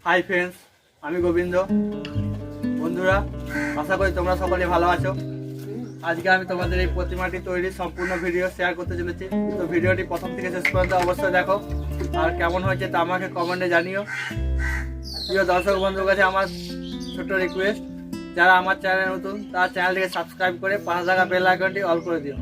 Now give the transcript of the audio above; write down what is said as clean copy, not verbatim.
Hi friends, আমি গোবিন্দ। বন্ধুরা, আশা করি তোমরা সকলে ভালো আছো। আজকে আমি তোমাদের এই প্রতিমাটি তৈরির সম্পূর্ণ ভিডিও শেয়ার করতে চলেছি। তো ভিডিওটি প্রথম থেকে শেষ পর্যন্ত অবশ্যই দেখো, আর কেমন হয়েছে তা আমাকে কমেন্টে জানিও। প্রিয় দর্শক বন্ধুর কাছে আমার ছোট্ট রিকোয়েস্ট, যারা আমার চ্যানেলে নতুন তারা চ্যানেলটিকে সাবস্ক্রাইব করে পাশে থাকা বেল আইকনটি অল করে দিও।